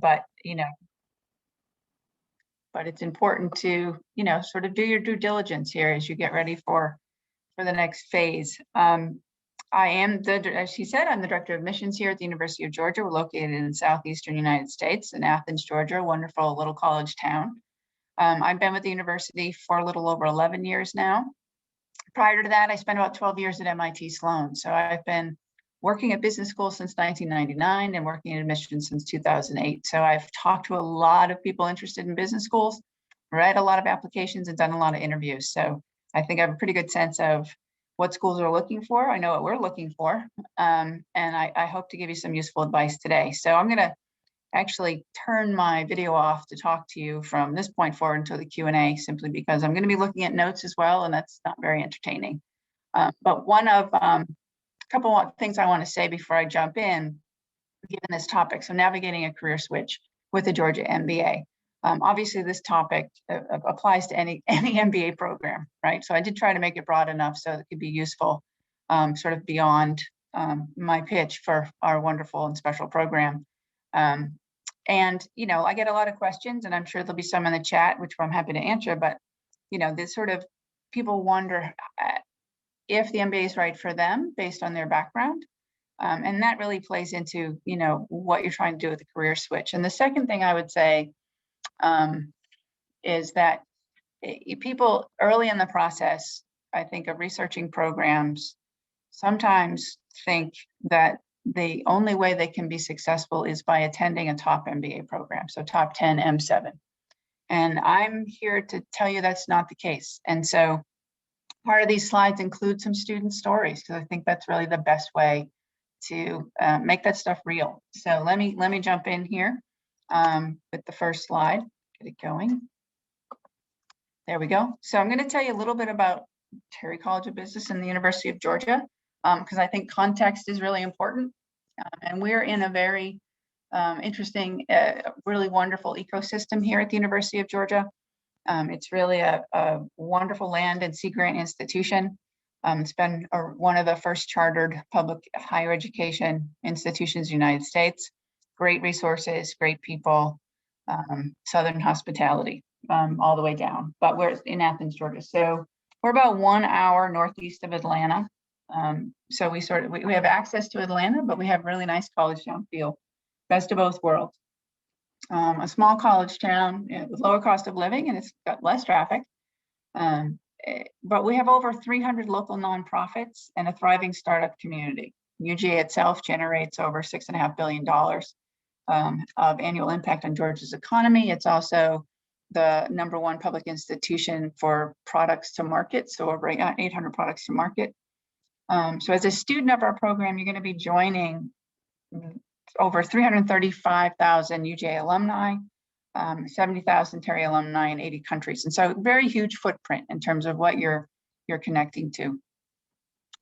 but but it's important to, sort of do your due diligence here as you get ready for the next phase. I am as she said, I'm the director of admissions here at the University of Georgia. We're located in southeastern United States in Athens, Georgia, a wonderful little college town. I've been with the university for a little over 11 years now. Prior to that, I spent about 12 years at MIT Sloan. So I've been working at business school since 1999 and working in admissions since 2008. So I've talked to a lot of people interested in business schools, read a lot of applications, and done a lot of interviews. So I think I have a pretty good sense of what schools are looking for. I know what we're looking for. And I hope to give you some useful advice today. So I'm going to actually turn my video off to talk to you from this point forward until the Q&A, simply because I'm going to be looking at notes as well, and that's not very entertaining. But one of a couple of things I want to say before I jump in, given this topic, so navigating a career switch with the Georgia MBA. Obviously, this topic applies to any MBA program, right? So I did try to make it broad enough so it could be useful, sort of beyond my pitch for our wonderful and special program. And, I get a lot of questions, and I'm sure there'll be some in the chat, which I'm happy to answer, but, this sort of people wonder if the MBA is right for them based on their background. And that really plays into, what you're trying to do with the career switch. And the second thing I would say is that people early in the process, I think, of researching programs sometimes think that the only way they can be successful is by attending a top MBA program, so top 10 M7. And I'm here to tell you that's not the case. And so part of these slides include some student stories, because I think that's really the best way to make that stuff real. So let me jump in here with the first slide, get it going. There we go. So I'm going to tell you a little bit about Terry College of Business and the University of Georgia, because I think context is really important. And we're in a very interesting, really wonderful ecosystem here at the University of Georgia. It's really a wonderful land and sea grant institution. It's been one of the first chartered public higher education institutions in the United States. Great resources, great people, Southern hospitality all the way down. But we're in Athens, Georgia. So we're about 1 hour northeast of Atlanta. So we have access to Atlanta, but we have really nice college town feel, best of both worlds. A small college town with lower cost of living, and it's got less traffic. But we have over 300 local nonprofits and a thriving startup community. UGA itself generates over $6.5 billion of annual impact on Georgia's economy. It's also the #1 public institution for products to market, so over 800 products to market. So as a student of our program, you're going to be joining over 335,000 UGA alumni, 70,000 Terry alumni in 80 countries. And so very huge footprint in terms of what you're connecting to.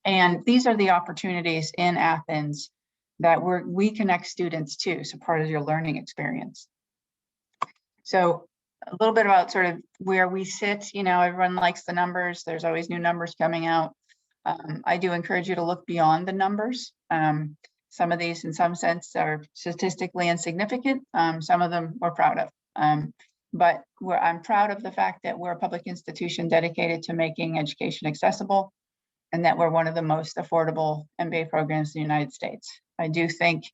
And these are the opportunities in Athens that we connect students to, so part of your learning experience. So a little bit about sort of where we sit. Everyone likes the numbers. There's always new numbers coming out. I do encourage you to look beyond the numbers. Some of these, in some sense, are statistically insignificant. Some of them we're proud of. But I'm proud of the fact that we're a public institution dedicated to making education accessible, and that we're one of the most affordable MBA programs in the United States. I do think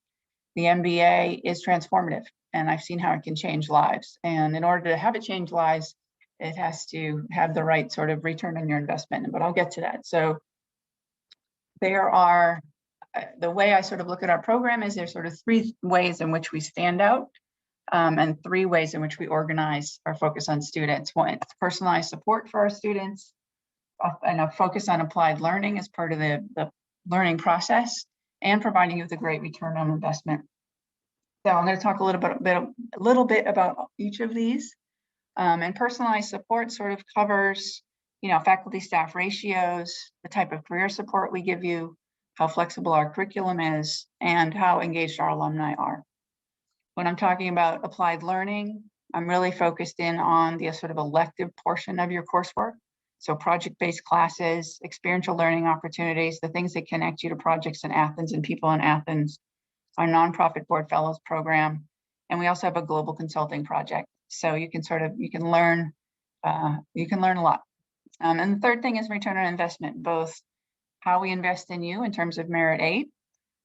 the MBA is transformative, and I've seen how it can change lives. And in order to have it change lives, it has to have the right sort of return on your investment, but I'll get to that. So there are, the way I sort of look at our program is there's sort of 3 ways in which we stand out, and 3 ways in which we organize our focus on students. One, it's personalized support for our students, and a focus on applied learning as part of the learning process, and providing you with a great return on investment. So I'm going to talk a little bit about each of these. And personalized support sort of covers, faculty staff ratios, the type of career support we give you, how flexible our curriculum is, and how engaged our alumni are. When I'm talking about applied learning, I'm really focused in on the sort of elective portion of your coursework. So project-based classes, experiential learning opportunities, the things that connect you to projects in Athens and people in Athens, our nonprofit board fellows program, And we also have a global consulting project. So you can learn a lot. And the third thing is return on investment, both how we invest in you in terms of merit aid,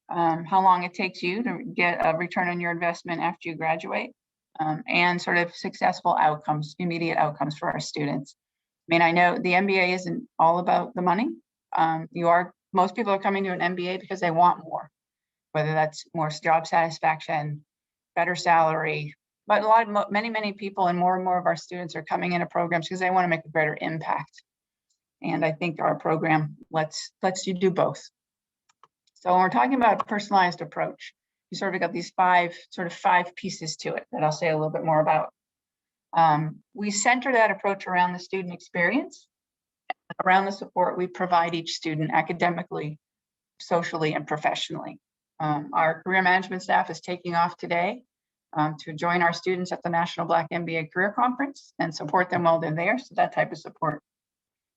how long it takes you to get a return on your investment after you graduate, and sort of successful outcomes, immediate outcomes for our students. I mean, I know the MBA isn't all about the money. Most people are coming to an MBA because they want more, whether that's more job satisfaction, better salary. But many people and more of our students are coming into programs because they want to make a greater impact. And I think our program lets you do both. So when we're talking about a personalized approach, you sort of got these five pieces to it that I'll say a little bit more about. We center that approach around the student experience, around the support we provide each student academically, socially, and professionally. Our career management staff is taking off today to join our students at the National Black MBA Career Conference and support them while they're there, so that type of support.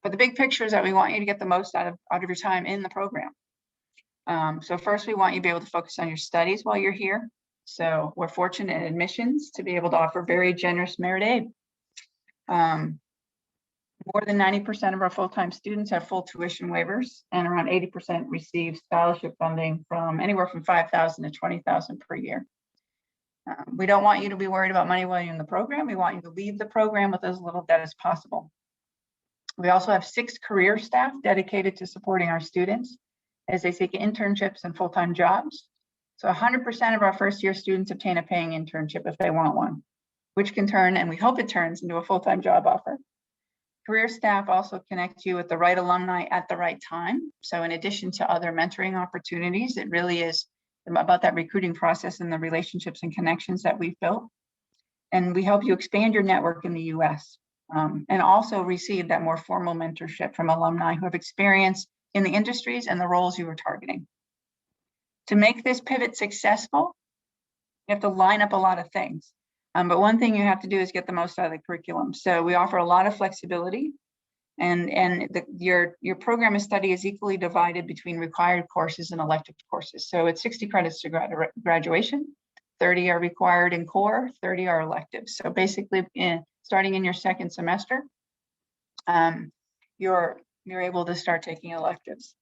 But the big picture is that we want you to get the most out of your time in the program. So first, we want you to be able to focus on your studies while you're here. So we're fortunate in admissions to be able to offer very generous merit aid. More than 90% of our full-time students have full tuition waivers, and around 80% receive scholarship funding from anywhere from $5,000 to $20,000 per year. We don't want you to be worried about money while you're in the program. We want you to leave the program with as little debt as possible. We also have 6 career staff dedicated to supporting our students as they seek internships and full-time jobs. So 100% of our first-year students obtain a paying internship if they want one, which can turn, and we hope it turns, into a full-time job offer. Career staff also connect you with the right alumni at the right time. So in addition to other mentoring opportunities, it really is about that recruiting process and the relationships and connections that we've built. And we help you expand your network in the US, and also receive that more formal mentorship from alumni who have experience in the industries and the roles you were targeting. To make this pivot successful, you have to line up a lot of things. But one thing you have to do is get the most out of the curriculum. So we offer a lot of flexibility, and your program of study is equally divided between required courses and elective courses. So it's 60 credits to graduation, 30 are required in core, 30 are electives. So basically, starting in your second semester, you're able to start taking electives.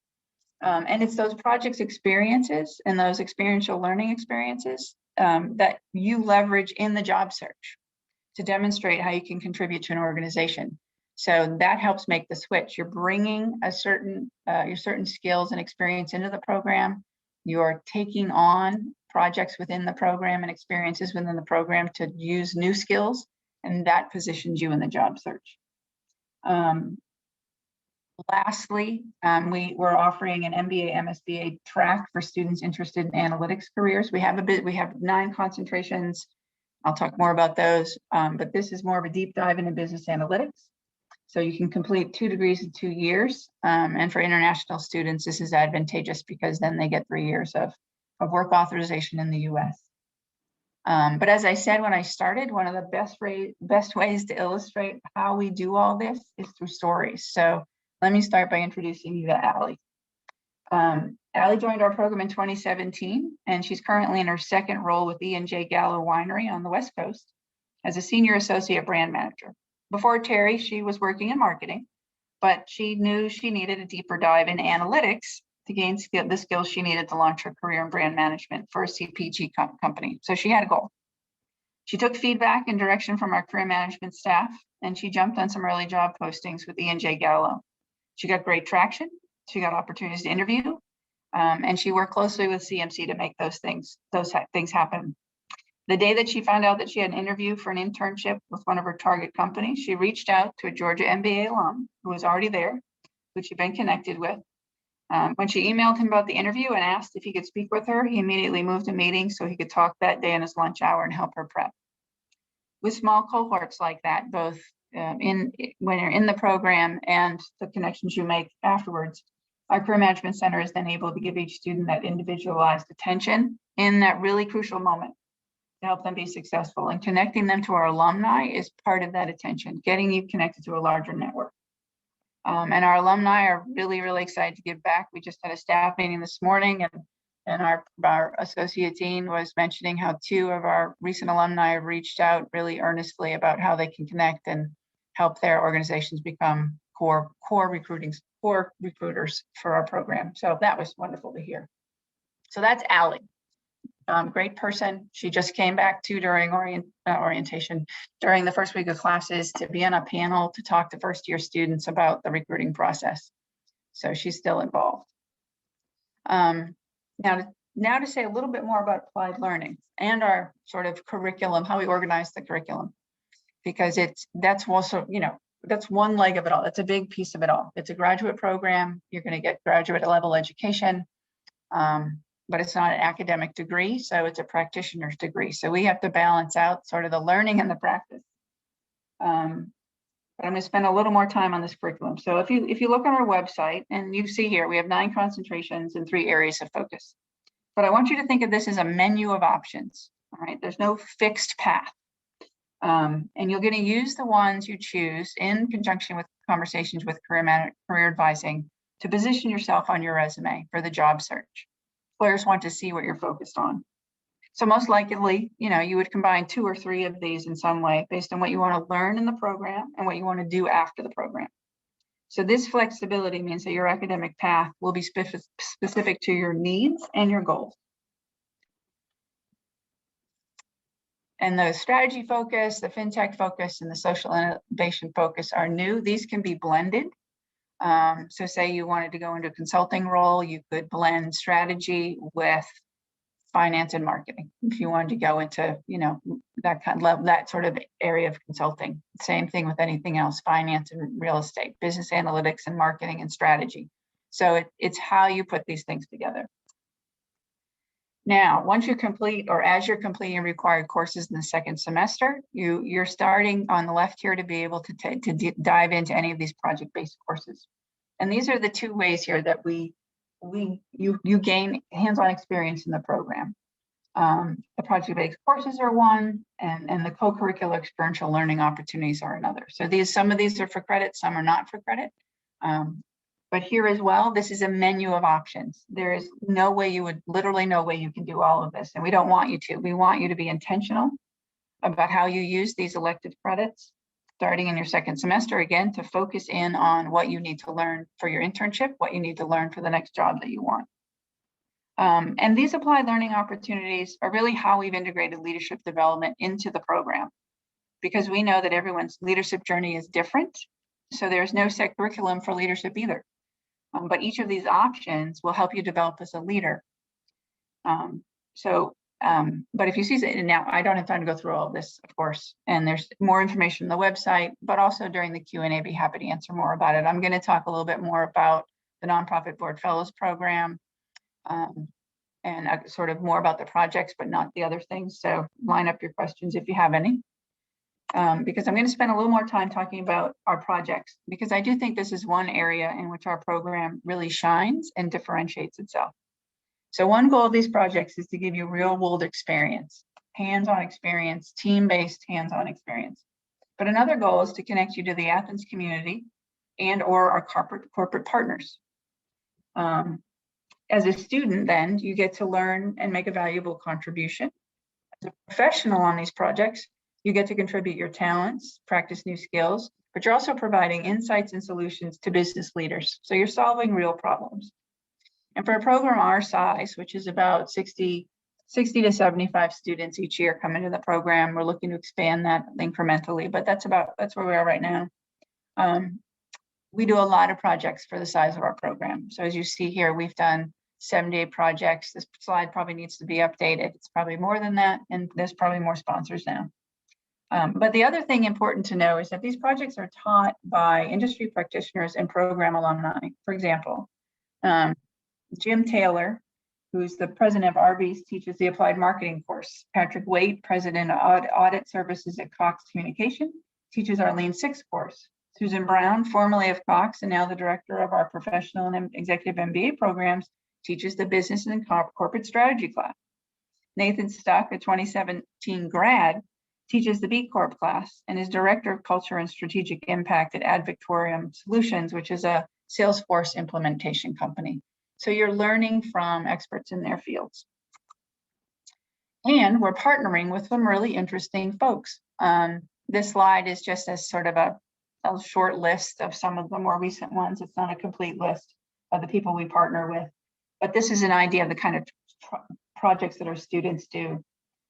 And it's those projects experiences and those experiential learning experiences that you leverage in the job search to demonstrate how you can contribute to an organization. So that helps make the switch. You're bringing your certain skills and experience into the program. You're taking on projects within the program and experiences within the program to use new skills, and that positions you in the job search. Lastly, we're offering an MBA, MSBA track for students interested in analytics careers. We have 9 concentrations. I'll talk more about those, but this is more of a deep dive into business analytics. So you can complete 2 degrees in 2 years. And for international students, this is advantageous because then they get 3 years of work authorization in the US. But as I said when I started, one of the best ways to illustrate how we do all this is through stories. So let me start by introducing you to Allie. Allie joined our program in 2017, and she's currently in her second role with E&J Gallo Winery on the West Coast as a senior associate brand manager. Before Terry, she was working in marketing, but she knew she needed a deeper dive in analytics to gain the skills she needed to launch her career in brand management for a CPG company. So she had a goal. She took feedback and direction from our career management staff, and she jumped on some early job postings with E&J Gallo. She got great traction. She got opportunities to interview, and she worked closely with CMC to make those things happen. The day that she found out that she had an interview for an internship with one of her target companies, she reached out to a Georgia MBA alum who was already there, who she'd been connected with. When she emailed him about the interview and asked if he could speak with her, he immediately moved a meeting so he could talk that day in his lunch hour and help her prep. With small cohorts like that, both when you're in the program and the connections you make afterwards, our career management center is then able to give each student that individualized attention in that really crucial moment to help them be successful. And connecting them to our alumni is part of that attention, getting you connected to a larger network. And our alumni are really, really excited to give back. We just had a staff meeting this morning, And our associate dean was mentioning how 2 of our recent alumni have reached out really earnestly about how they can connect and help their organizations become core recruiters for our program. So that was wonderful to hear. So that's Allie. Great person. She just came back to during orientation during the first week of classes to be on a panel to talk to first-year students about the recruiting process. So she's still involved. Now to say a little bit more about applied learning and our sort of curriculum, how we organize the curriculum, because that's also, that's one leg of it all. That's a big piece of it all. It's a graduate program. You're going to get graduate level education. But it's not an academic degree, so it's a practitioner's degree. So we have to balance out sort of the learning and the practice. But I'm going to spend a little more time on this curriculum. So if you look on our website, and you see here, we have 9 concentrations and 3 areas of focus. But I want you to think of this as a menu of options. All right, there's no fixed path. And you're going to use the ones you choose in conjunction with conversations with career advising to position yourself on your resume for the job search. Employers want to see what you're focused on. So most likely, you would combine 2 or 3 of these in some way based on what you want to learn in the program and what you want to do after the program. So this flexibility means that your academic path will be specific to your needs and your goals. And the strategy focus, the fintech focus, and the social innovation focus are new. These can be blended. So say you wanted to go into a consulting role, you could blend strategy with finance and marketing. If you wanted to go into, that kind of level, that sort of area of consulting. Same thing with anything else, finance and real estate, business analytics and marketing and strategy. So it's how you put these things together. Now, once you complete, or as you're completing required courses in the second semester, you're starting on the left here to be able to dive into any of these project-based courses. And these are the 2 ways here that you gain hands-on experience in the program. The project-based courses are one, and the co-curricular experiential learning opportunities are another. So some of these are for credit, some are not for credit. But here as well, this is a menu of options. There is literally no way you can do all of this. And we don't want you to. We want you to be intentional about how you use these elective credits, starting in your second semester, again, to focus in on what you need to learn for your internship, what you need to learn for the next job that you want. And these applied learning opportunities are really how we've integrated leadership development into the program, because we know that everyone's leadership journey is different. So there's no set curriculum for leadership either. But each of these options will help you develop as a leader. But if you see it now, I don't have time to go through all of this, of course, and there's more information on the website, but also during the Q&A, I'd be happy to answer more about it. I'm going to talk a little bit more about the Nonprofit Board Fellows Program and sort of more about the projects, but not the other things. So line up your questions if you have any. Because I'm going to spend a little more time talking about our projects, because I do think this is one area in which our program really shines and differentiates itself. So one goal of these projects is to give you real world experience, hands-on experience, team-based hands-on experience. But another goal is to connect you to the Athens community and or our corporate partners. As a student, then, you get to learn and make a valuable contribution. As a professional on these projects, you get to contribute your talents, practice new skills, but you're also providing insights and solutions to business leaders. So you're solving real problems. And for a program our size, which is about 60 to 75 students each year come into the program, we're looking to expand that incrementally, but that's where we are right now. We do a lot of projects for the size of our program. So as you see here, we've done 7-day projects. This slide probably needs to be updated. It's probably more than that, and there's probably more sponsors now. But the other thing important to know is that these projects are taught by industry practitioners and program alumni. For example, Jim Taylor, who's the president of Arby's, teaches the applied marketing course. Patrick Waite, president of audit services at Cox Communication, teaches our Lean Six course. Susan Brown, formerly of Cox and now the director of our professional and executive MBA programs, teaches the business and corporate strategy class. Nathan Stuck, a 2017 grad, teaches the B Corp class and is director of culture and strategic impact at Ad Victoriam Solutions, which is a Salesforce implementation company. So you're learning from experts in their fields. And we're partnering with some really interesting folks. This slide is just as sort of a short list of some of the more recent ones. It's not a complete list of the people we partner with, but this is an idea of the kind of projects that our students do.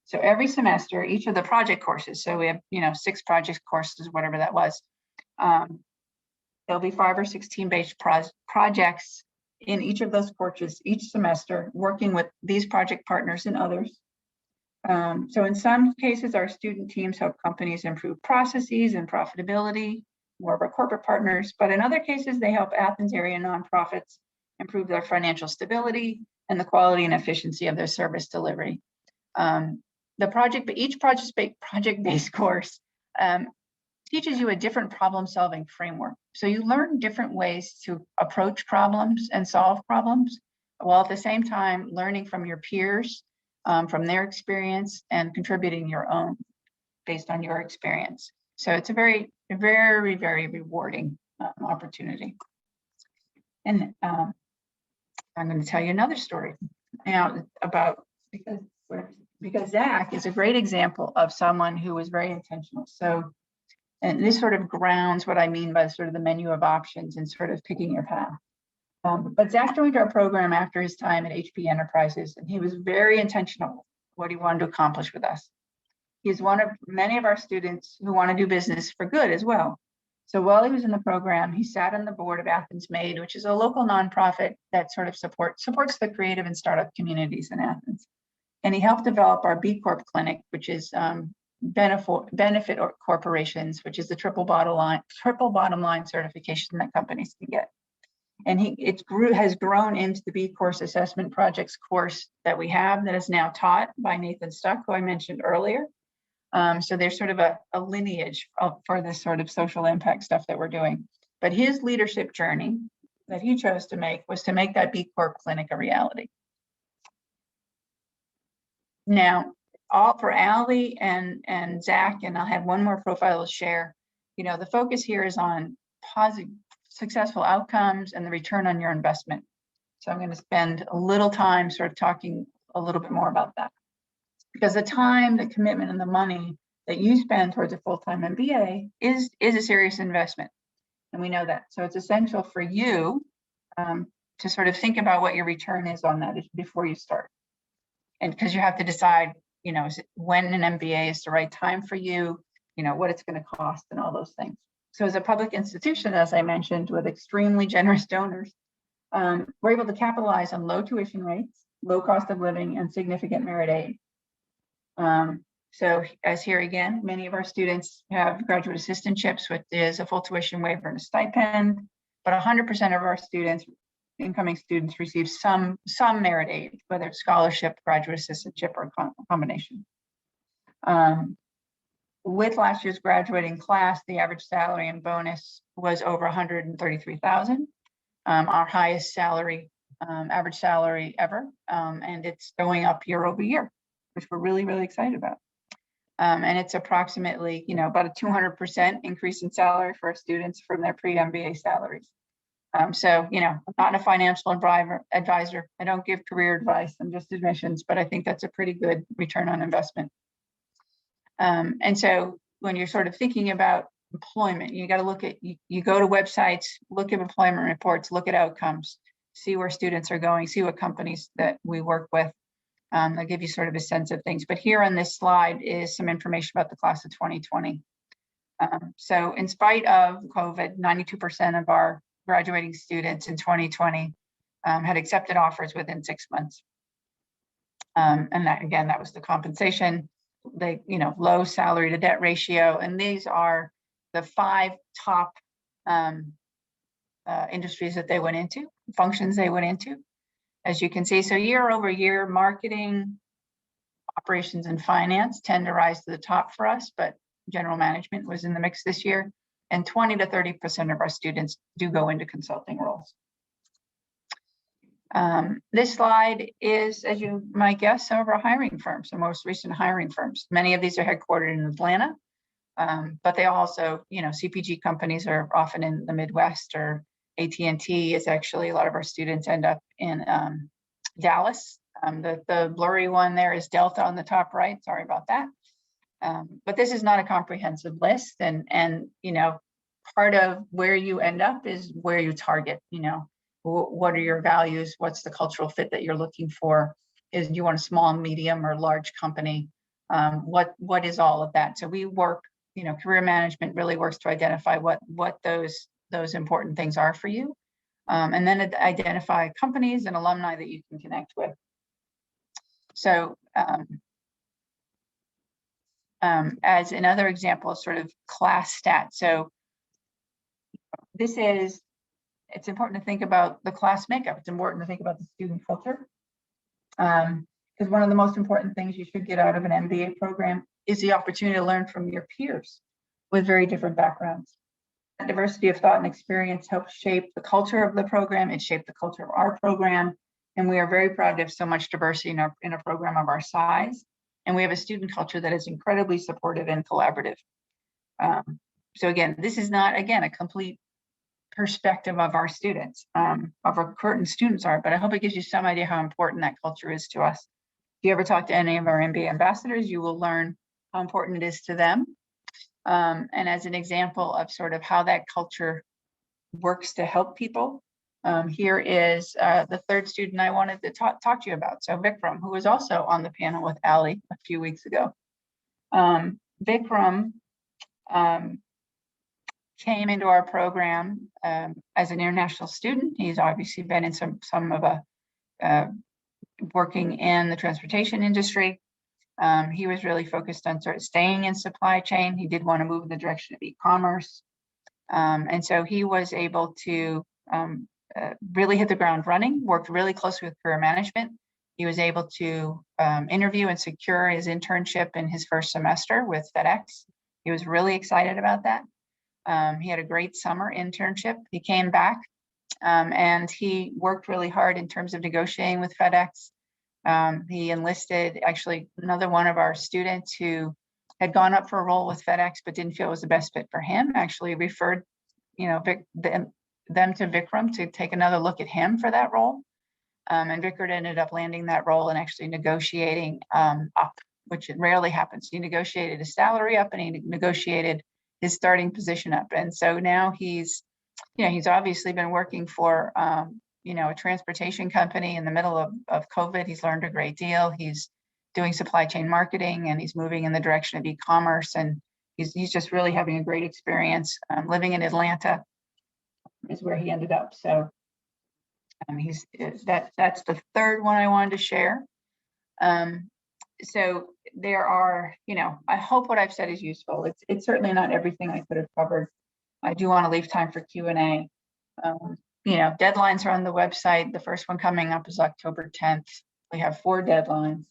So every semester, each of the project courses, so we have 6 project courses, whatever that was, there'll be 5 or 6 team-based projects in each of those courses each semester, working with these project partners and others. So in some cases, our student teams help companies improve processes and profitability, more of our corporate partners, but in other cases, they help Athens area nonprofits improve their financial stability and the quality and efficiency of their service delivery. Each project-based course teaches you a different problem-solving framework. So you learn different ways to approach problems and solve problems, while at the same time learning from your peers, from their experience, and contributing your own based on your experience. So it's a very, very, very rewarding opportunity. And I'm going to tell you another story now about, because Zach is a great example of someone who was very intentional. So, and this sort of grounds what I mean by sort of the menu of options and sort of picking your path. But Zach joined our program after his time at HP Enterprises, and he was very intentional what he wanted to accomplish with us. He's one of many of our students who want to do business for good as well. So while he was in the program, he sat on the board of Athens Made, which is a local nonprofit that sort of supports the creative and startup communities in Athens. And he helped develop our B Corp clinic, which is benefit corporations, which is the triple bottom line certification that companies can get. And has grown into the B Course Assessment Projects course that we have that is now taught by Nathan Stuck, who I mentioned earlier. So there's sort of a lineage for this sort of social impact stuff that we're doing. But his leadership journey that he chose to make was to make that B Corp clinic a reality. Now, all for Allie and Zach, and I'll have one more profile to share. The focus here is on positive, successful outcomes and the return on your investment. So I'm going to spend a little time sort of talking a little bit more about that. Because the time, the commitment, and the money that you spend towards a full-time MBA is a serious investment. And we know that. So it's essential for you to sort of think about what your return is on that before you start. And because you have to decide, when an MBA is the right time for you, what it's going to cost and all those things. So as a public institution, as I mentioned, with extremely generous donors, we're able to capitalize on low tuition rates, low cost of living, and significant merit aid. So as here again, many of our students have graduate assistantships, which is a full tuition waiver and a stipend, but 100% of our incoming students receive some merit aid, whether it's scholarship, graduate assistantship, or a combination. With last year's graduating class, the average salary and bonus was over $133,000, our highest average salary ever, and it's going up year over year, which we're really, really excited about. And it's approximately, about a 200% increase in salary for our students from their pre-MBA salaries. So, I'm not a financial advisor. I don't give career advice. I'm just admissions, but I think that's a pretty good return on investment. And so when you're sort of thinking about employment, you got to look at, you go to websites, look at employment reports, look at outcomes, see where students are going, see what companies that we work with. I'll give you sort of a sense of things. But here on this slide is some information about the class of 2020. So in spite of COVID, 92% of our graduating students in 2020 had accepted offers within 6 months. And that, again, that was the compensation, low salary to debt ratio. And these are the 5 top industries that they went into, functions they went into, as you can see. So year over year, marketing, operations, and finance tend to rise to the top for us, but general management was in the mix this year. And 20 to 30% of our students do go into consulting roles. This slide is, as you might guess, some of our hiring firms, the most recent hiring firms. Many of these are headquartered in Atlanta, but they also, CPG companies are often in the Midwest or AT&T is actually, a lot of our students end up in Dallas. The blurry one there is Delta on the top right. Sorry about that. But this is not a comprehensive list, and you know, part of where you end up is where you target. You know, what are your values? What's the cultural fit that you're looking for? Is you want a small, medium, or large company? What is all of that? So we work, you know, career management really works to identify what those important things are for you, and then identify companies and alumni that you can connect with. So as another example, sort of class stats. So it's important to think about the class makeup. It's important to think about the student filter. Because one of the most important things you should get out of an MBA program is the opportunity to learn from your peers with very different backgrounds. That diversity of thought and experience helps shape the culture of the program. It shaped the culture of our program. And we are very proud to have so much diversity in a program of our size. And we have a student culture that is incredibly supportive and collaborative. So again, this is not, again, a complete perspective of our students, of our current students are, but I hope it gives you some idea how important that culture is to us. If you ever talk to any of our MBA ambassadors, you will learn how important it is to them. And as an example of sort of how that culture works to help people, here is the third student I wanted to talk to you about. So Vikram, who was also on the panel with Ali a few weeks ago. Vikram came into our program as an international student. He's obviously been in some of working in the transportation industry. He was really focused on sort of staying in supply chain. He did want to move in the direction of e-commerce. And so he was able to really hit the ground running, worked really closely with career management. He was able to interview and secure his internship in his first semester with FedEx. He was really excited about that. He had a great summer internship. He came back and he worked really hard in terms of negotiating with FedEx. He enlisted actually another one of our students who had gone up for a role with FedEx but didn't feel it was the best fit for him, actually referred, you know, them to Vikram to take another look at him for that role. And Vikram ended up landing that role and actually negotiating up, which it rarely happens. He negotiated his salary up and he negotiated his starting position up. And so now he's obviously been working for, a transportation company in the middle of COVID. He's learned a great deal. He's doing supply chain marketing and he's moving in the direction of e-commerce. And he's just really having a great experience. Living in Atlanta is where he ended up. So that's the third one I wanted to share. So there are, I hope what I've said is useful. It's certainly not everything I could have covered. I do want to leave time for Q&A. Deadlines are on the website. The first one coming up is October 10th. We have 4 deadlines.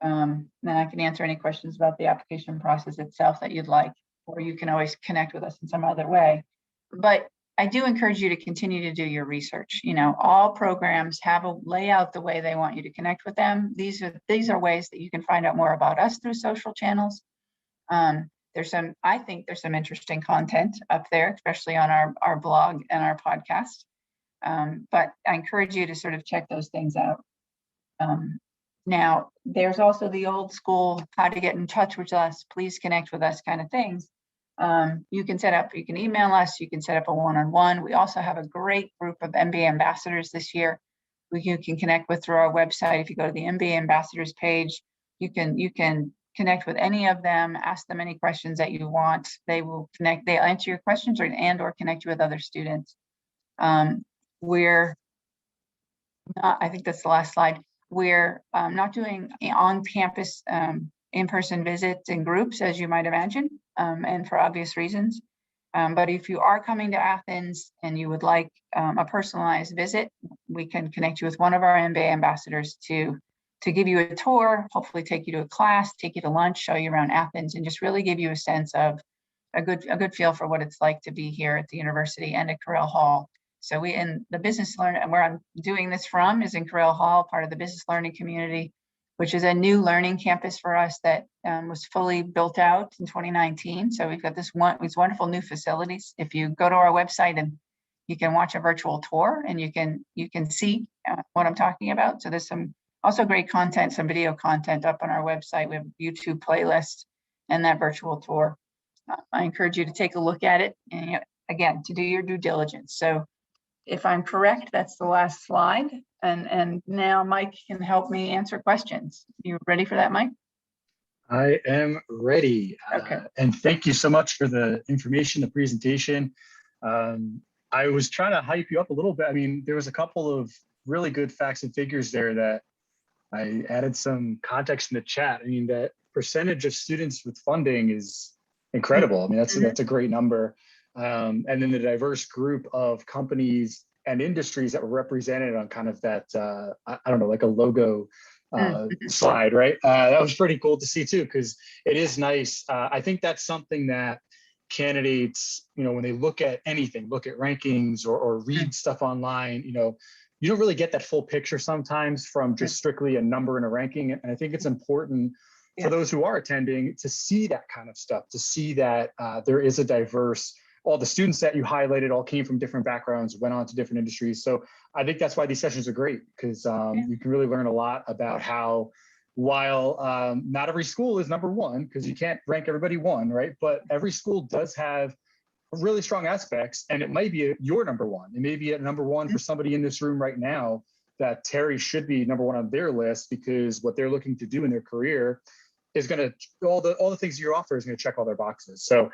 Then I can answer any questions about the application process itself that you'd like, or you can always connect with us in some other way. But I do encourage you to continue to do your research. All programs have a layout the way they want you to connect with them. These are ways that you can find out more about us through social channels. I think there's some interesting content up there, especially on our blog and our podcast. But I encourage you to sort of check those things out. Now, there's also the old school, how to get in touch with us, please connect with us kind of things. You can email us, you can set up a one-on-one. We also have a great group of MBA ambassadors this year who you can connect with through our website. If you go to the MBA ambassadors page, you can connect with any of them, ask them any questions that you want. They'll answer your questions or connect you with other students. I think that's the last slide. We're not doing on-campus in-person visits in groups, as you might imagine, and for obvious reasons. But if you are coming to Athens and you would like a personalized visit, we can connect you with one of our MBA ambassadors to give you a tour, hopefully take you to a class, take you to lunch, show you around Athens, and just really give you a sense of a good feel for what it's like to be here at the university and at Carell Hall. So we in the business learning, and where I'm doing this from is in Carell Hall, part of the business learning community, which is a new learning campus for us that was fully built out in 2019. So we've got these wonderful new facilities. If you go to our website and you can watch a virtual tour, and you can see what I'm talking about. So there's some also great content, some video content up on our website. We have a YouTube playlist and that virtual tour. I encourage you to take a look at it, and again, to do your due diligence. So if I'm correct, that's the last slide. And now Mike can help me answer questions. You ready for that, Mike? I am ready. Okay. And thank you so much for the information, the presentation. I was trying to hype you up a little bit. I mean, there was a couple of really good facts and figures there that I added some context in the chat. I mean, that percentage of students with funding is incredible. I mean, that's a great number. And then the diverse group of companies and industries that were represented on kind of that, I don't know, like a logo slide, right? That was pretty cool to see too, because it is nice. I think that's something that candidates, when they look at anything, look at rankings or read stuff online, you don't really get that full picture sometimes from just strictly a number and a ranking. And I think it's important for those who are attending to see that kind of stuff, to see that there is a diverse, all the students that you highlighted all came from different backgrounds, went on to different industries. So I think that's why these sessions are great, because you can really learn a lot about how, while not every school is number one, because you can't rank everybody one, right? But every school does have really strong aspects, and it might be your number one. It may be at number one for somebody in this room right now, that Terry should be number one on their list, because what they're looking to do in their career is going to, all the things you offer is going to check all their boxes. So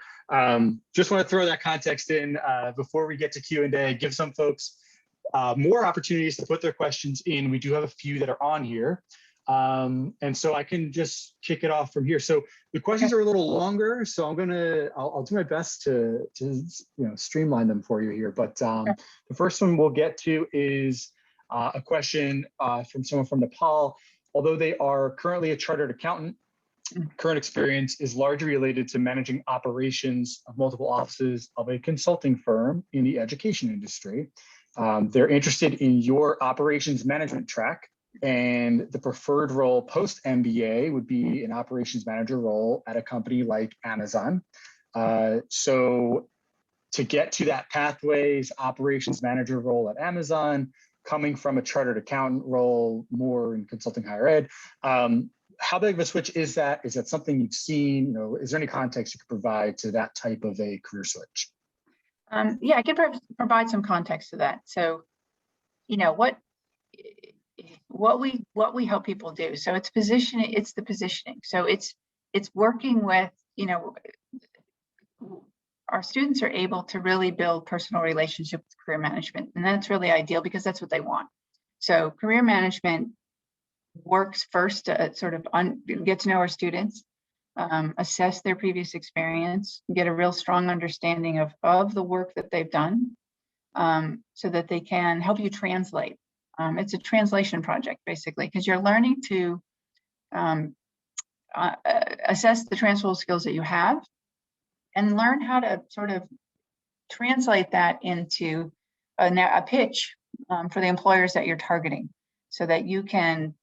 just want to throw that context in before we get to Q&A, give some folks more opportunities to put their questions in. We do have a few that are on here. And so I can just kick it off from here. So the questions are a little longer, so I'll do my best to streamline them for you here. But the first one we'll get to is a question from someone from Nepal. Although they are currently a chartered accountant, current experience is largely related to managing operations of multiple offices of a consulting firm in the education industry. They're interested in your operations management track, and the preferred role post MBA would be an operations manager role at a company like Amazon. So to get to that pathways operations manager role at Amazon, coming from a chartered accountant role, more in consulting higher ed, how big of a switch is that? Is that something you've seen? Is there any context you could provide to that type of a career switch? Yeah, I can provide some context to that. So, what we help people do. So it's positioning. It's the positioning. So it's working with, our students are able to really build personal relationship with career management, and that's really ideal because that's what they want. So career management works first to sort of get to know our students, assess their previous experience, get a real strong understanding of the work that they've done, so that they can help you translate. It's a translation project, basically, because you're learning to assess the transferable skills that you have and learn how to sort of translate that into a pitch for the employers that you're targeting, so that you can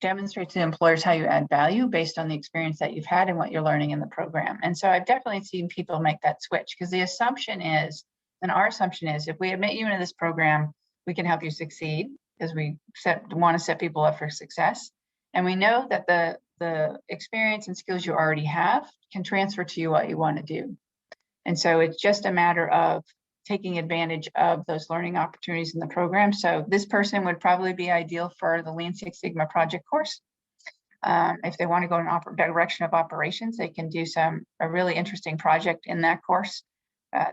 demonstrate to the employers how you add value based on the experience that you've had and what you're learning in the program. And so I've definitely seen people make that switch, because the assumption is, and our assumption is, if we admit you into this program, we can help you succeed, because we want to set people up for success. And we know that the experience and skills you already have can transfer to you what you want to do. And so it's just a matter of taking advantage of those learning opportunities in the program. So this person would probably be ideal for the Lean Six Sigma project course. If they want to go in the direction of operations, they can do a really interesting project in that course.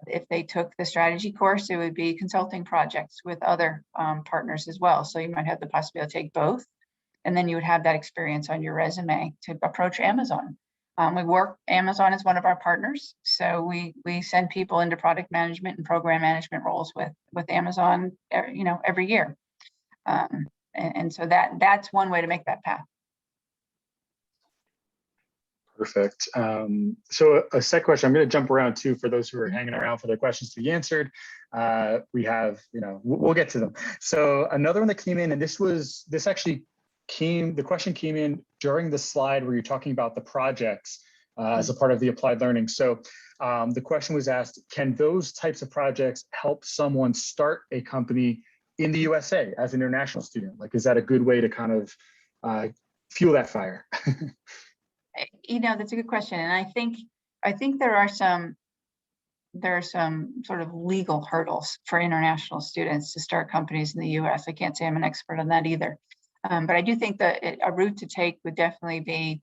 If they took the strategy course, it would be consulting projects with other partners as well. So you might have the possibility to take both, and then you would have that experience on your resume to approach Amazon. Amazon is one of our partners, so we send people into product management and program management roles with Amazon, every year, and so that's one way to make that path. Perfect. So a second question, I'm going to jump around too for those who are hanging around for their questions to be answered. We have, we'll get to them. So another one that came in, and the question came in during the slide where you're talking about the projects as a part of the applied learning. So the question was asked, can those types of projects help someone start a company in the USA as an international student? Like, is that a good way to kind of fuel that fire? That's a good question. And I think there are some sort of legal hurdles for international students to start companies in the US. I can't say I'm an expert on that either. But I do think that a route to take would definitely be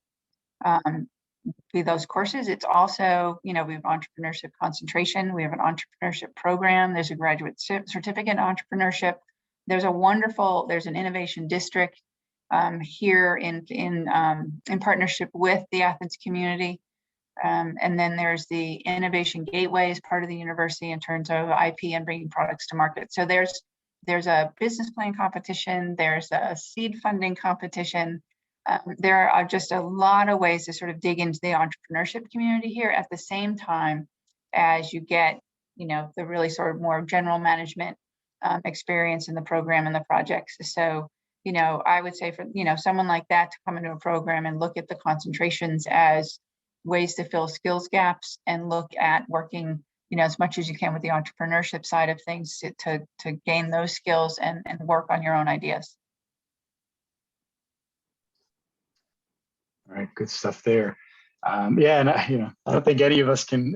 those courses. It's also, we have entrepreneurship concentration. We have an entrepreneurship program. There's a graduate certificate in entrepreneurship. There's an innovation district here in partnership with the Athens community. And then there's the Innovation Gateway as part of the university in terms of IP and bringing products to market. So there's a business plan competition. There's a seed funding competition. There are just a lot of ways to sort of dig into the entrepreneurship community here at the same time as you get, the really sort of more general management experience in the program and the projects. So, I would say for, someone like that to come into a program and look at the concentrations as ways to fill skills gaps and look at working, as much as you can with the entrepreneurship side of things to gain those skills and work on your own ideas. All right, good stuff there. Yeah, and I don't think any of us can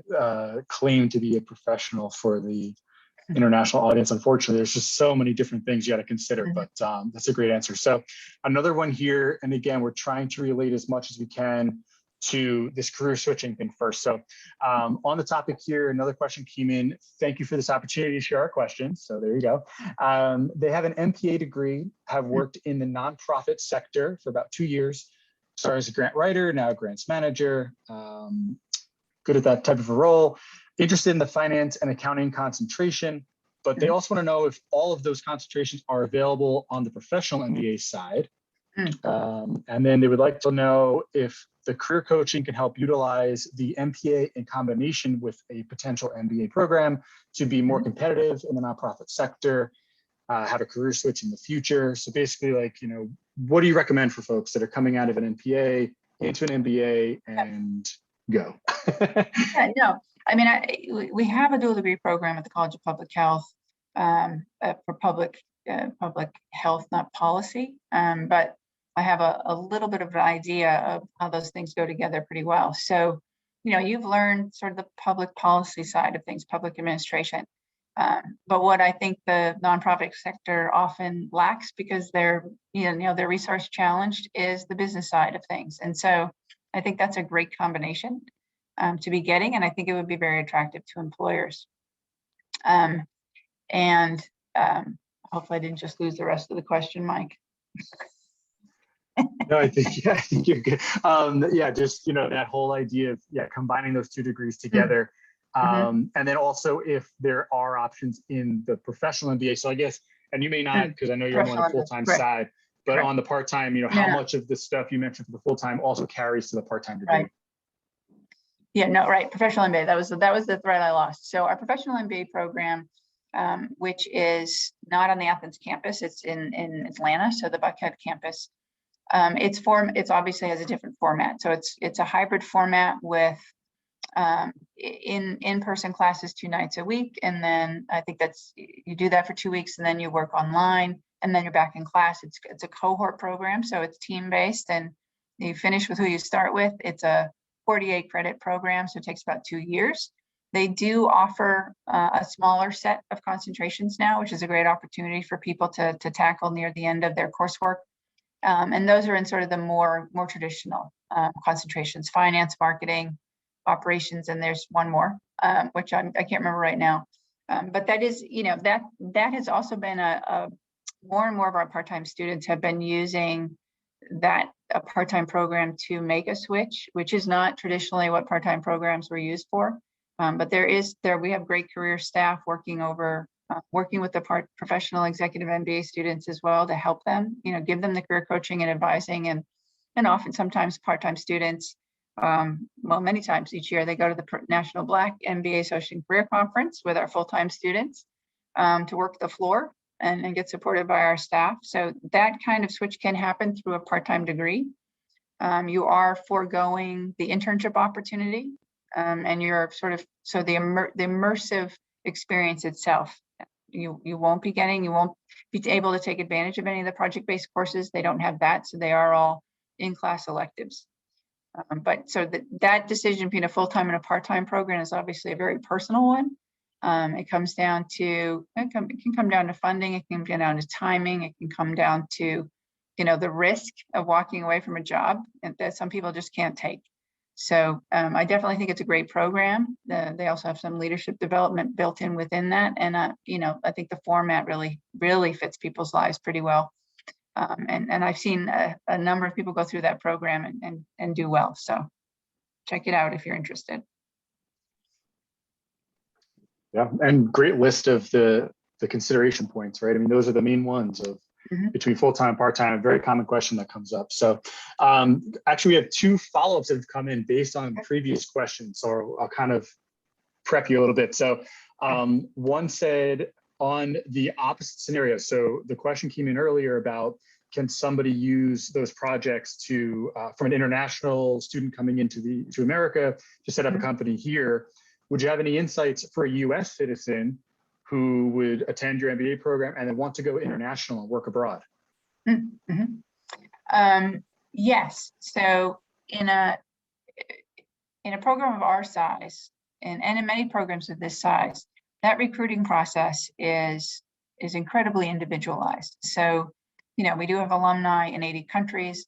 claim to be a professional for the international audience. Unfortunately, there's just so many different things you got to consider, but that's a great answer. So another one here, and again, we're trying to relate as much as we can to this career switching thing first. So on the topic here, another question came in. Thank you for this opportunity to share our questions. So there you go. They have an MPA degree, have worked in the nonprofit sector for about 2 years, started as a grant writer, now a grants manager, good at that type of a role, interested in the finance and accounting concentration, but they also want to know if all of those concentrations are available on the professional MBA side. And then they would like to know if the career coaching can help utilize the MPA in combination with a potential MBA program to be more competitive in the nonprofit sector, have a career switch in the future. So basically, what do you recommend for folks that are coming out of an MPA into an MBA and go? We have a dual degree program at the College of Public Health for public health, not policy. But I have a little bit of an idea of how those things go together pretty well. So, you've learned sort of the public policy side of things, public administration. But what I think the nonprofit sector often lacks, because they're resource challenged, is the business side of things. And so I think that's a great combination to be getting, and I think it would be very attractive to employers. Hopefully I didn't just lose the rest of the question, Mike. No, I think you're good. Just that whole idea of combining those 2 degrees together, and then also if there are options in the professional MBA. So I guess, and you may not, because I know you're more on the full-time side, but on the part-time, how much of the stuff you mentioned for the full-time also carries to the part-time degree? Right. Yeah, no, right. Professional MBA. That was the thread I lost. So our professional MBA program, which is not on the Athens campus, it's in Atlanta, so the Buckhead campus. It's obviously has a different format. So it's a hybrid format with in-person classes 2 nights a week, and then I think you do that for 2 weeks, and then you work online, and then you're back in class. It's a cohort program, so it's team-based, and you finish with who you start with. It's a 48 credit program, so it takes about 2 years. They do offer a smaller set of concentrations now, which is a great opportunity for people to tackle near the end of their coursework. And those are in sort of the more traditional concentrations: finance, marketing, operations, and there's one more, which I can't remember right now. But that is, that has also been a more and more of our part-time students have been using a part-time program to make a switch, which is not traditionally what part-time programs were used for. But we have great career staff working with the professional executive MBA students as well to help them, give them the career coaching and advising, and often sometimes part-time students, many times each year, they go to the National Black MBA Association Career Conference with our full-time students to work the floor and get supported by our staff. So that kind of switch can happen through a part-time degree. You are foregoing the internship opportunity, and you're sort of, so the immersive experience itself, you won't be getting, you won't be able to take advantage of any of the project-based courses. They don't have that, so they are all in-class electives. But so that decision between a full-time and a part-time program is obviously a very personal one. It comes down to, it can come down to funding, it can come down to timing, it can come down to, the risk of walking away from a job that some people just can't take. So I definitely think it's a great program. They also have some leadership development built in within that. And, I think the format really fits people's lives pretty well. And I've seen a number of people go through that program and do well. So check it out if you're interested. Yeah, and great list of the consideration points, right? I mean, those are the main ones of between full-time and part-time, a very common question that comes up. So actually we have 2 follow-ups that have come in based on previous questions, so I'll kind of prep you a little bit. So one said, on the opposite scenario, so the question came in earlier about, can somebody use those projects to from an international student coming into America to set up a company here? Would you have any insights for a US citizen who would attend your MBA program and then want to go international and work abroad? Yes. So in a program of our size, and in many programs of this size, that recruiting process is incredibly individualized. So, we do have alumni in 80 countries,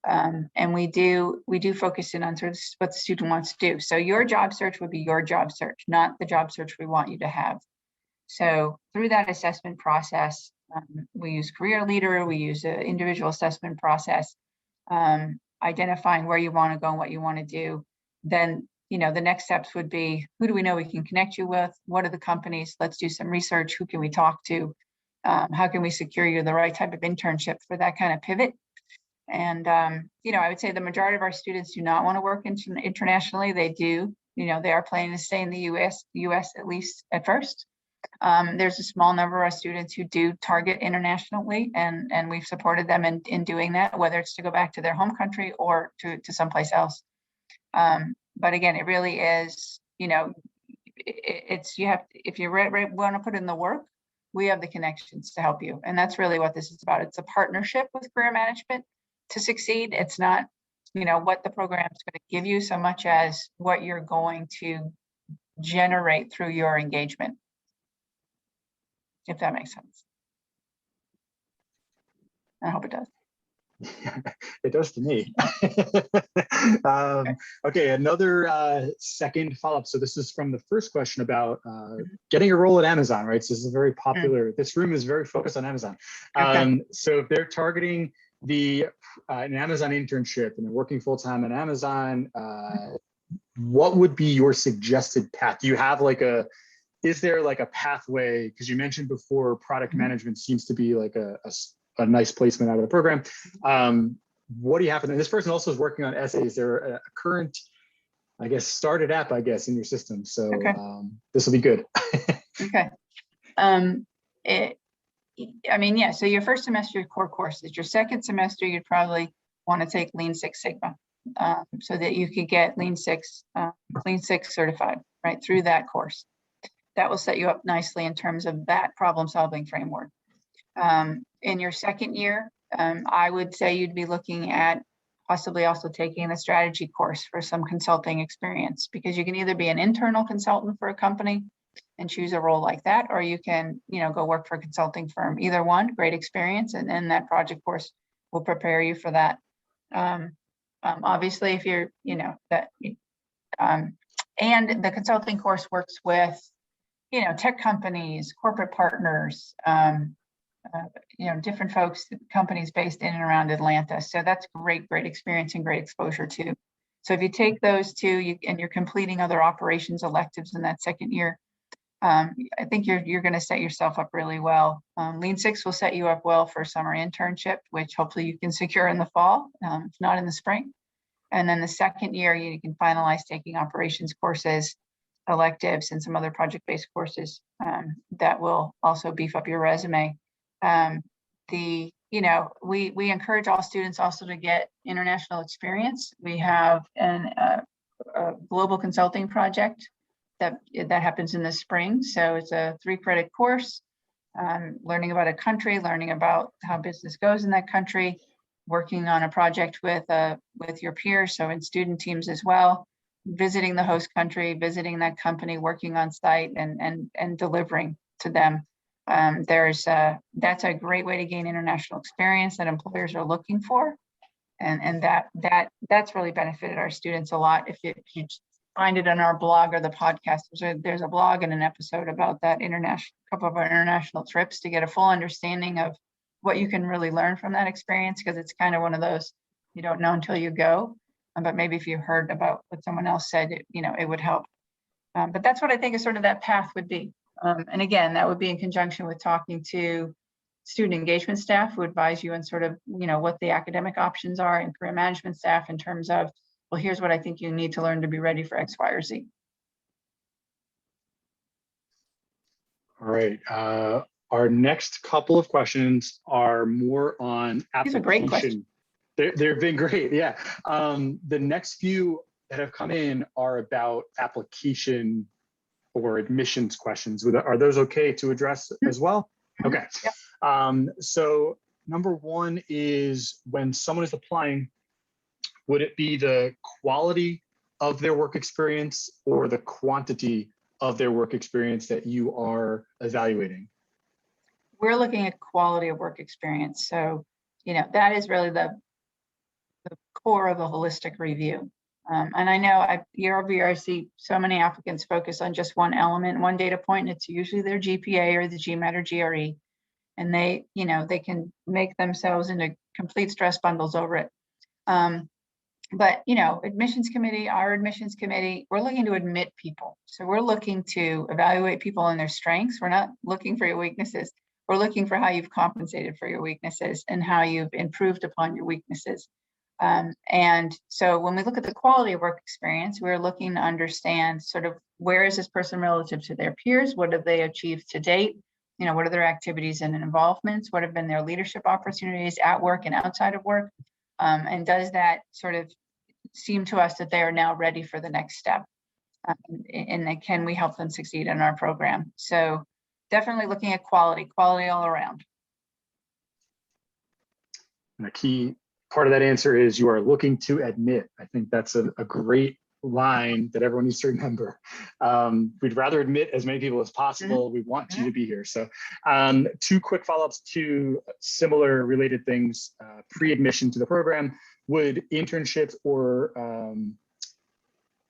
and we do focus in on sort of what the student wants to do. So your job search would be your job search, not the job search we want you to have. So through that assessment process, we use Career Leader, we use an individual assessment process, identifying where you want to go and what you want to do. Then, the next steps would be, who do we know we can connect you with? What are the companies? Let's do some research. Who can we talk to? How can we secure you the right type of internship for that kind of pivot? And, I would say the majority of our students do not want to work internationally. They do, they are planning to stay in the US at least at first. There's a small number of students who do target internationally, and we've supported them in doing that, whether it's to go back to their home country or to someplace else. But again, it really is, it's, you have, if you want to put in the work, we have the connections to help you. And that's really what this is about. It's a partnership with career management to succeed. It's not, what the program is going to give you so much as what you're going to generate through your engagement, if that makes sense. I hope it does. It does to me. Okay, another second follow-up. So this is from the first question about getting a role at Amazon, right? So this is a very popular, this room is very focused on Amazon. So if they're targeting an Amazon internship and they're working full-time at Amazon, what would be your suggested path? Do you have is there like a pathway? Because you mentioned before, product management seems to be like a nice placement out of the program. What do you have? And this person also is working on essays. They're a current, I guess, started app, I guess, in your system. So this will be good. Okay. Yeah, so your first semester core courses, your second semester, you'd probably want to take Lean Six Sigma so that you could get Lean Six certified, right, through that course. That will set you up nicely in terms of that problem-solving framework. In your second year, I would say you'd be looking at possibly also taking the strategy course for some consulting experience, because you can either be an internal consultant for a company and choose a role like that, or you can, go work for a consulting firm. Either one, great experience, and then that project course will prepare you for that. Obviously, if you're, and the consulting course works with, tech companies, corporate partners, different folks, companies based in and around Atlanta. So that's great experience and great exposure too. So if you take those two and you're completing other operations electives in that second year, I think you're going to set yourself up really well. Lean Six will set you up well for a summer internship, which hopefully you can secure in the fall, if not in the spring. And then the second year, you can finalize taking operations courses, electives, and some other project-based courses that will also beef up your resume. The we encourage all students also to get international experience. We have a global consulting project that happens in the spring. So it's a 3-credit course, learning about a country, learning about how business goes in that country, working on a project with your peers, so in student teams as well, visiting the host country, visiting that company, working on site, and delivering to them. That's a great way to gain international experience that employers are looking for, and that's really benefited our students a lot. If you find it on our blog or the podcast, there's a blog and an episode about that couple of our international trips to get a full understanding of what you can really learn from that experience, because it's kind of one of those you don't know until you go. But maybe if you heard about what someone else said, it would help. But that's what I think is sort of that path would be. And again, that would be in conjunction with talking to student engagement staff who advise you on sort of, what the academic options are, and career management staff in terms of, well, here's what I think you need to learn to be ready for X, Y, or Z. All right. Our next couple of questions are more on application. These are great questions. They've been great. Yeah. The next few that have come in are about application or admissions questions. Are those okay to address as well? Okay. Yep. So number one is, when someone is applying, would it be the quality of their work experience or the quantity of their work experience that you are evaluating? We're looking at quality of work experience. So, that is really the core of a holistic review. And I know year over year, I see so many applicants focus on just one element, one data point, and it's usually their GPA or the GMAT or GRE. And they can make themselves into complete stress bundles over it. But, admissions committee, our admissions committee, we're looking to admit people. So we're looking to evaluate people on their strengths. We're not looking for your weaknesses. We're looking for how you've compensated for your weaknesses and how you've improved upon your weaknesses. And so when we look at the quality of work experience, we're looking to understand sort of, where is this person relative to their peers? What have they achieved to date? What are their activities and involvements? What have been their leadership opportunities at work and outside of work? And does that sort of seem to us that they are now ready for the next step? And can we help them succeed in our program? So definitely looking at quality all around. And a key part of that answer is, you are looking to admit. I think that's a great line that everyone needs to remember. We'd rather admit as many people as possible. Mm-hmm. We want you to be here. So 2 quick follow-ups to similar related things. Pre-admission to the program, would internships or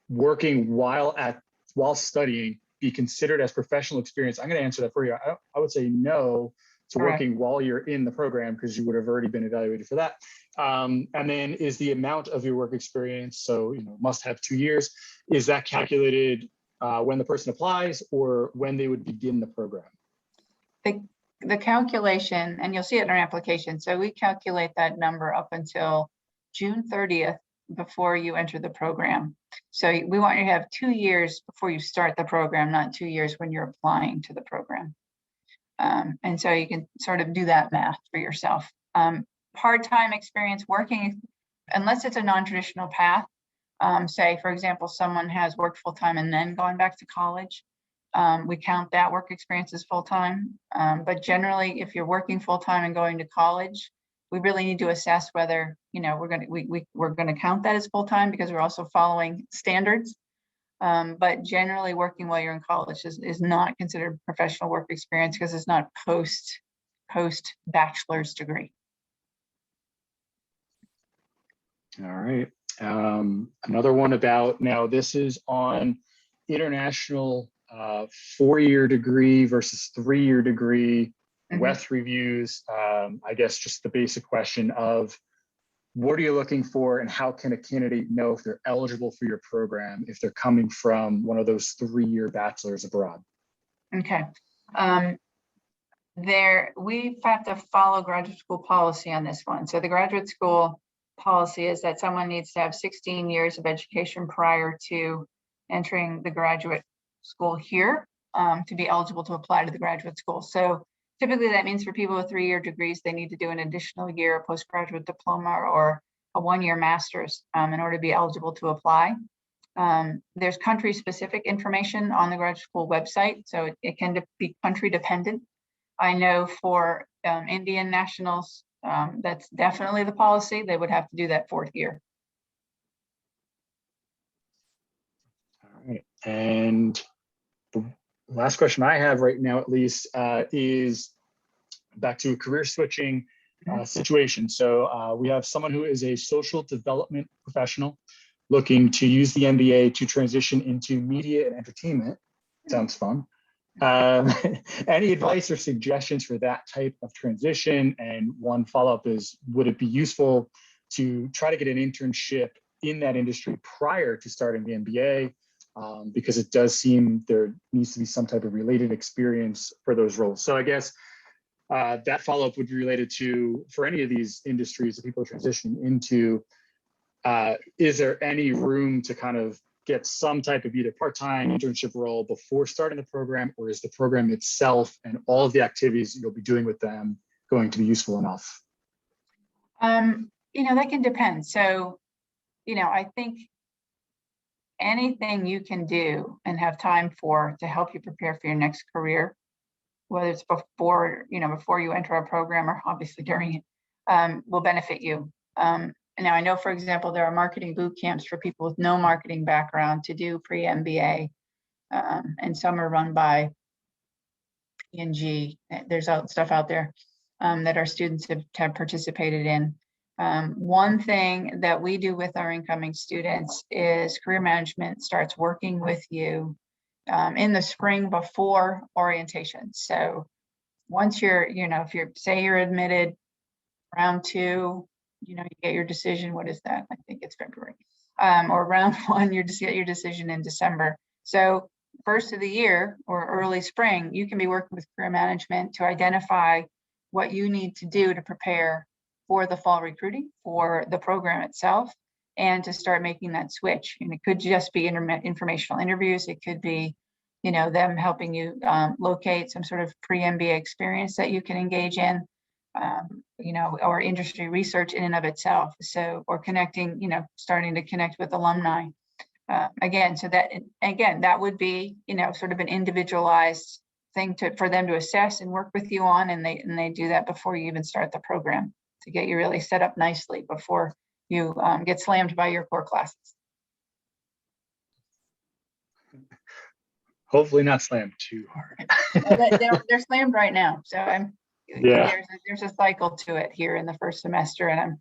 working while studying be considered as professional experience? I'm going to answer that for you. I would say no to working while you're in the program, because you would have already been evaluated for that. And then, is the amount of your work experience, so must have 2 years, is that calculated when the person applies or when they would begin the program? The calculation, and you'll see it in our application. So we calculate that number up until June 30th before you enter the program. So we want you to have 2 years before you start the program, not 2 years when you're applying to the program. And so you can sort of do that math for yourself. Part-time experience working, unless it's a non-traditional path, say, for example, someone has worked full-time and then gone back to college, we count that work experience as full-time. But generally, if you're working full-time and going to college, we really need to assess whether, we're going to count that as full-time, because we're also following standards. But generally, working while you're in college is not considered professional work experience, because it's not post bachelor's degree. All right. Another one about, now this is on international 4-year degree versus 3-year degree, WES reviews. I guess just the basic question of, what are you looking for, and how can a candidate know if they're eligible for your program if they're coming from one of those 3-year bachelors abroad? Okay. We have to follow graduate school policy on this one. So the graduate school policy is that someone needs to have 16 years of education prior to entering the graduate school here to be eligible to apply to the graduate school. So Typically, that means for people with 3-year degrees, they need to do an additional year of postgraduate diploma or a 1-year master's in order to be eligible to apply. There's country-specific information on the graduate school website, so it can be country dependent. I know for Indian nationals, that's definitely the policy. They would have to do that 4th year. All right. And the last question I have right now, at least, is back to a career switching situation. So we have someone who is a social development professional looking to use the MBA to transition into media and entertainment. Sounds fun. Any advice or suggestions for that type of transition? And one follow-up is, would it be useful to try to get an internship in that industry prior to starting the MBA? Because it does seem there needs to be some type of related experience for those roles. So I guess that follow-up would be related to, for any of these industries that people are transitioning into, is there any room to kind of get some type of either part-time internship role before starting the program, or is the program itself and all of the activities you'll be doing with them going to be useful enough? That can depend. So, I think anything you can do and have time for to help you prepare for your next career, whether it's before you enter a program or obviously during it, will benefit you. Now, I know, for example, there are marketing boot camps for people with no marketing background to do pre-MBA, and some are run by P&G. There's stuff out there that our students have participated in. One thing that we do with our incoming students is career management starts working with you in the spring before orientation. So once if you're admitted round 2, you get your decision. What is that? I think it's February. Or round 1, you just get your decision in December. So first of the year or early spring, you can be working with career management to identify what you need to do to prepare for the fall recruiting, for the program itself, and to start making that switch. And it could just be informational interviews. It could be, them helping you locate some sort of pre-MBA experience that you can engage in. Or industry research in and of itself. So, or connecting, starting to connect with alumni. That would be, sort of an individualized thing for them to assess and work with you on. And they do that before you even start the program to get you really set up nicely before you get slammed by your core classes. Hopefully not slammed too hard. They're slammed right now. So there's a cycle to it here in the first semester, and I'm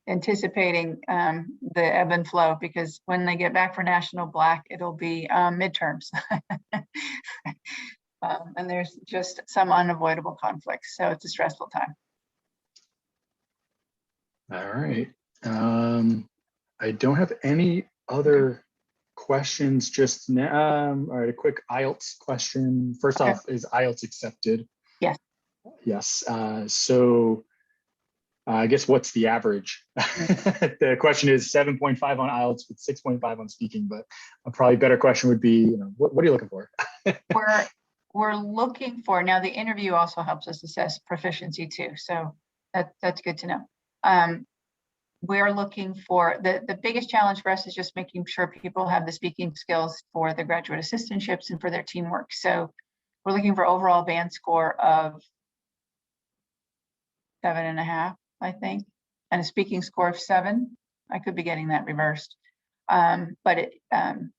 anticipating the ebb and flow, because when they get back for National Black, it'll be midterms. And there's just some unavoidable conflicts. So it's a stressful time. All right. I don't have any other questions just now. All right, a quick IELTS question. First off, is IELTS accepted? Yes. Yes. So I guess what's the average? The question is 7.5 on IELTS with 6.5 on speaking, but a probably better question would be, what are you looking for? We're looking for, now the interview also helps us assess proficiency too. So that's good to know. We're looking for, the biggest challenge for us is just making sure people have the speaking skills for the graduate assistantships and for their teamwork. So we're looking for overall band score of 7.5, I think, and a speaking score of 7. I could be getting that reversed, but it's on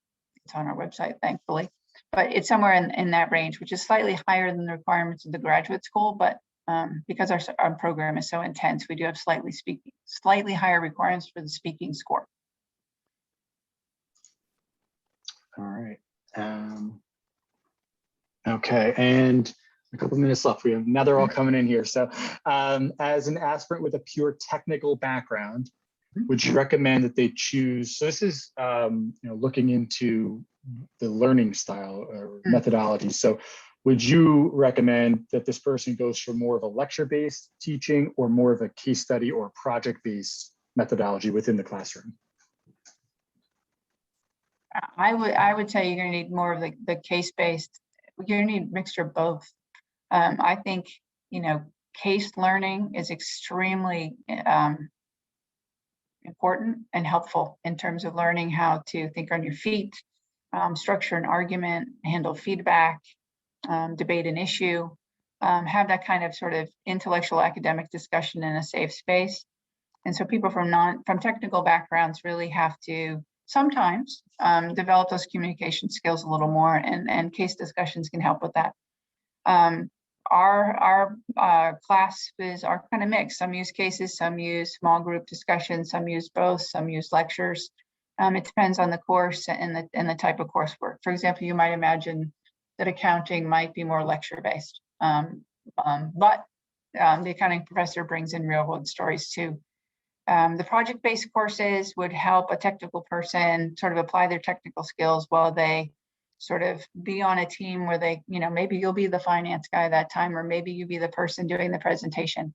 our website, thankfully. But it's somewhere in that range, which is slightly higher than the requirements of the graduate school. But because our program is so intense, we do have slightly higher requirements for the speaking score. All right. Okay, and a couple minutes left. We have another all coming in here. So as an aspirant with a pure technical background, would you recommend that they choose, so this is looking into the learning style or methodology. So would you recommend that this person goes for more of a lecture-based teaching or more of a case study or project-based methodology within the classroom? I would say you're going to need more of the case-based. You're going to need a mixture of both. I think case learning is extremely important and helpful in terms of learning how to think on your feet, structure an argument, handle feedback, debate an issue, have that kind of sort of intellectual academic discussion in a safe space. And so people from technical backgrounds really have to sometimes develop those communication skills a little more, and case discussions can help with that. Our classes are kind of mixed. Some use cases, some use small group discussions, some use both, some use lectures. It depends on the course and the type of coursework. For example, you might imagine that accounting might be more lecture based, but the accounting professor brings in real world stories too. The project-based courses would help a technical person sort of apply their technical skills while they sort of be on a team where they, maybe you'll be the finance guy that time, or maybe you be the person doing the presentation.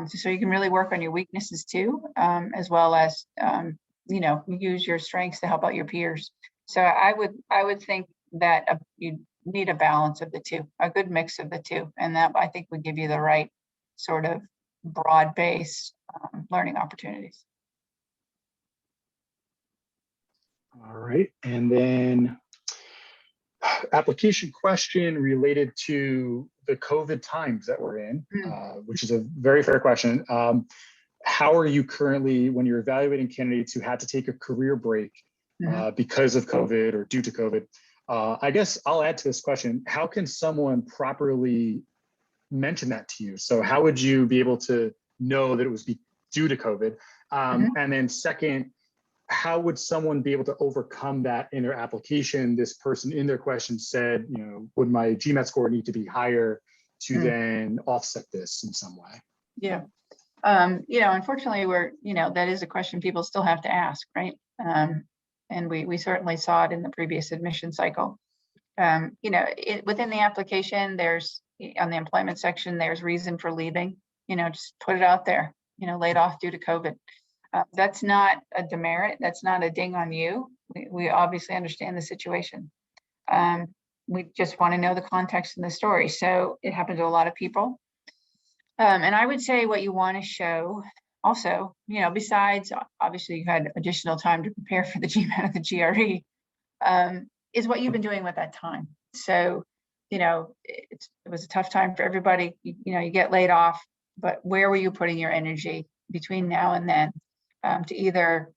So you can really work on your weaknesses too, as well as, use your strengths to help out your peers. So I would think that you need a balance of the two, a good mix of the two. And that I think would give you the right sort of broad-based learning opportunities. All right, and then application question related to the COVID times that we're in, which is a very fair question. How are you currently, when you're evaluating candidates who had to take a career break because of COVID or due to COVID? I guess I'll add to this question. How can someone properly mention that to you? So how would you be able to know that it was due to COVID? And then second, how would someone be able to overcome that in their application? This person in their question said, would my GMAT score need to be higher to then offset this in some way? Yeah. Unfortunately, that is a question people still have to ask, right? And we certainly saw it in the previous admission cycle. Within the application, there's, on the employment section, there's reason for leaving, just put it out there, laid off due to COVID. That's not a demerit. That's not a ding on you. We obviously understand the situation. We just want to know the context and the story. So it happened to a lot of people. And I would say what you want to show also, besides obviously you had additional time to prepare for the GMAT or the GRE, is what you've been doing with that time. So, it was a tough time for everybody. You get laid off, but where were you putting your energy between now and then? To either,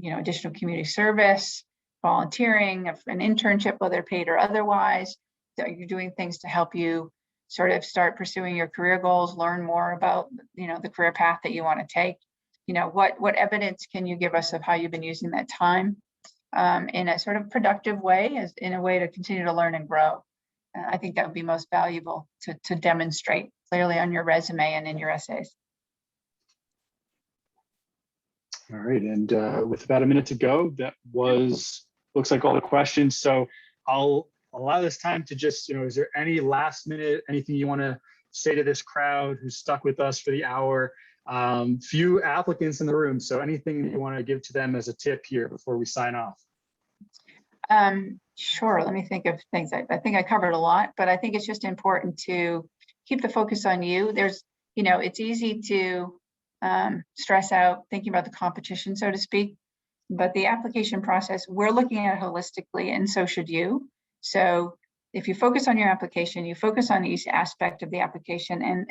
additional community service, volunteering, an internship, whether paid or otherwise. Are you doing things to help you sort of start pursuing your career goals, learn more about, the career path that you want to take? What evidence can you give us of how you've been using that time in a sort of productive way, as in a way to continue to learn and grow? I think that would be most valuable to demonstrate clearly on your resume and in your essays. All right, and with about a minute to go, that looks like all the questions. So I'll allow this time to just, is there any last minute, anything you want to say to this crowd who's stuck with us for the hour? Few applicants in the room, so anything that you want to give to them as a tip here before we sign off? Sure, let me think of things. I think I covered a lot, but I think it's just important to keep the focus on you. There's, it's easy to stress out thinking about the competition, so to speak, but the application process, we're looking at it holistically, and so should you. So if you focus on your application, you focus on each aspect of the application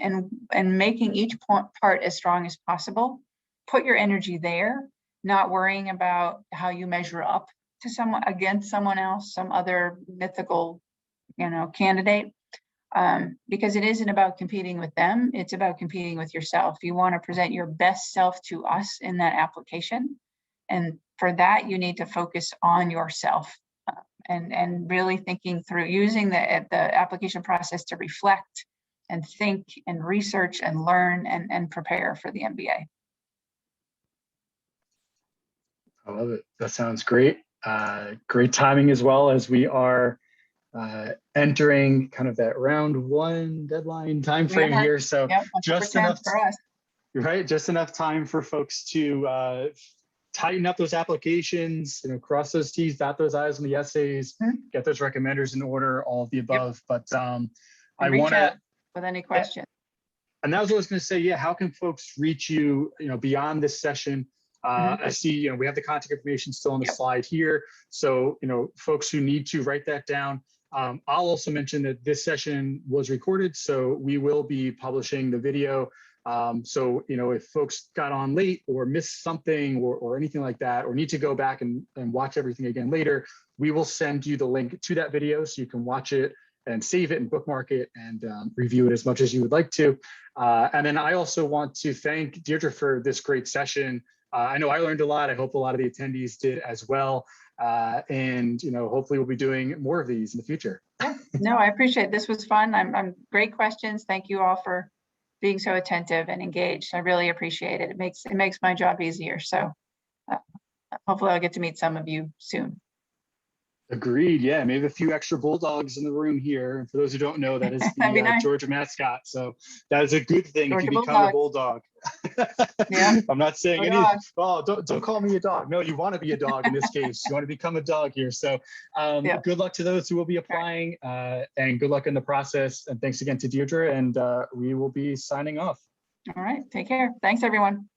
and making each part as strong as possible, put your energy there, not worrying about how you measure up to someone against someone else, some other mythical, candidate. Because it isn't about competing with them, it's about competing with yourself. You want to present your best self to us in that application. And for that, you need to focus on yourself and really thinking through, using the application process to reflect and think and research and learn and prepare for the MBA. I love it. That sounds great. Great timing as well, as we are entering kind of that round one deadline timeframe here. So just enough for us. Right, just enough time for folks to tighten up those applications, cross those T's, dot those I's on the essays, get those recommenders in order, all of the above. But I want to, with any questions. And that was what I was going to say. Yeah, how can folks reach you, beyond this session? I see, we have the contact information still on the slide here. So, folks who need to write that down. I'll also mention that this session was recorded, so we will be publishing the video. So, if folks got on late or missed something or anything like that, or need to go back and watch everything again later, we will send you the link to that video so you can watch it and save it and bookmark it and review it as much as you would like to. And then I also want to thank Deirdre for this great session. I know I learned a lot. I hope a lot of the attendees did as well. And hopefully we'll be doing more of these in the future. Yeah, no, I appreciate it. This was fun. I'm great questions. Thank you all for being so attentive and engaged. I really appreciate it. It makes my job easier. So hopefully I'll get to meet some of you soon. Agreed. Yeah, maybe a few extra bulldogs in the room here. And for those who don't know, that is the nice. Georgia mascot. So that is a good thing Georgia if you become a bulldog. Yeah. I'm not saying anything. Oh, don't call me a dog. No, you want to be a dog in this case. You want to become a dog here. So good luck to those who will be applying and good luck in the process. And thanks again to Deirdre. And we will be signing off. All right. Take care. Thanks, everyone.